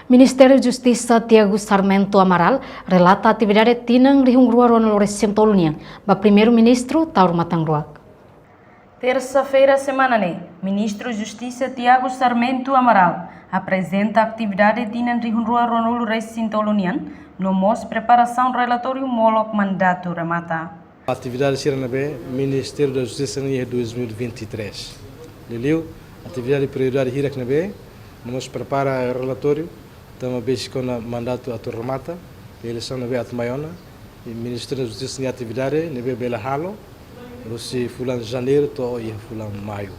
Ministério da Justiça Tiago Sarmento Amaral relata a atividade tinang rihungrua ronol recentolunia ba primeiro-ministro Tauro Matangruak. Terça-feira, semana Ministro da Justiça Tiago Sarmento Amaral apresenta a atividade tinang rihungrua ronol recentolunia no MOS preparação relatório molok mandato remata. A atividade será na Ministério da Justiça em 2023. Liliu, atividade prioridade hirak na nós prepara relatório. Estamos a com o mandato a remata, a eleição na Atmaiona, e o Ministério da Justiça em atividade, na Bela Halo, você fulano janeiro, e fulano maio.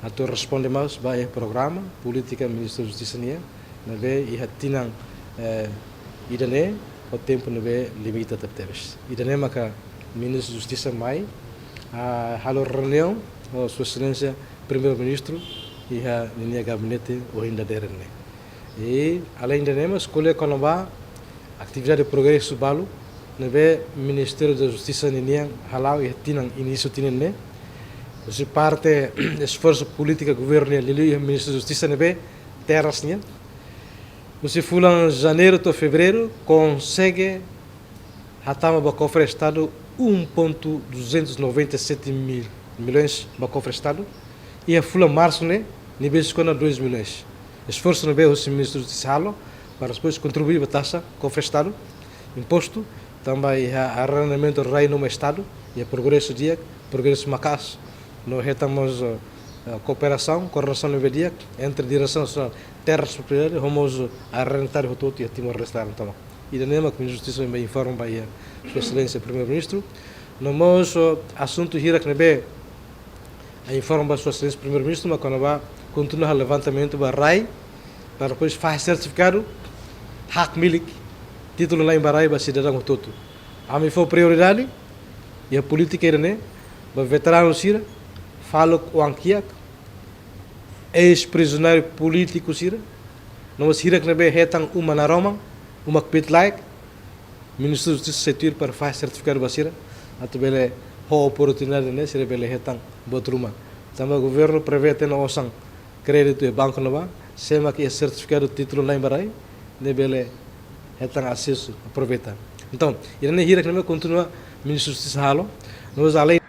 A responde mais para o programa, política do Ministério da Justiça, na e tinang idane, o tempo na limitado teves. Idane maka Ministro da Justiça mai, a halo reunião, a Sua Excelência Primeiro-Ministro e a linha gabinete o ainda derene. E além de nós, escolher quando vai atividade de progresso balo, neve Ministério da Justiça ninha halau e tinang início tinene. Você parte esforço política governo e o Ministério da Justiça neve terras ninha. Você fulan janeiro to fevereiro consegue hatama ba cofre estado 1,297 milhões ba cofre estado e a fulan março né nível com 2 milhões. Esforço no BEO, o Ministro da Justiça, para depois contribuir para a taxa, cofre Estado, imposto, também a arrendamento do reino no Estado, e a progresso dia, progresso macas. Nós retamos a cooperação, coordenação no dia, entre a Direção Nacional Terras Superiores, vamos arrendar o todo e a Timor-Leste. E da mesma que a Justiça me informa para a Sua Excelência Primeiro-Ministro, nós assunto gira que be a informa para a Sua Excelência Primeiro-Ministro, mas quando vai continua o levantamento do RAI, para depois fazer certificado, hak milik, título lá em Barai para cidadão todo. A mim foi prioridade, e a política era, né, para veterano Sira, falo com o Anquiak, ex-prisioneiro político Sira, não se hira que não é retan uma na Roma, uma que like, Ministro da Justiça setir para fazer certificado para Sira, até bele a oportunidade, né, Sira bele retan botruma. Também o governo prevê ter na ossang crédito e banco nova, sema que é certificado de título lá em Barai, nebele tem acesso aproveitar. Então, irane hira que não continua Ministro da Justiça halo, nós além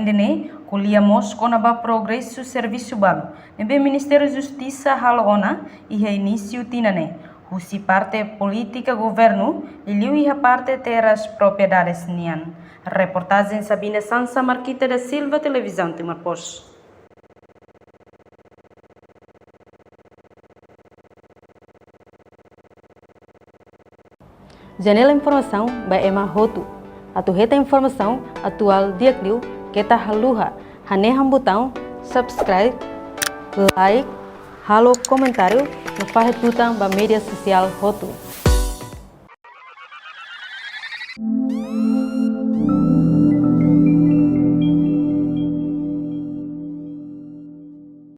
de colhemos com a progresso serviço balo, nebe Ministério da Justiça halo ona e início tinane, husi parte política governo e liu a parte terras propriedades nian. Reportagem Sabina Sansa Marquita da Silva, Televisão Timor Post. Janela informação by Emma Hotu. Atu reta informação atual dia kliu kita haluha. Haneham botão subscribe, like, halo comentário no farretutang ba mídia social Hotu.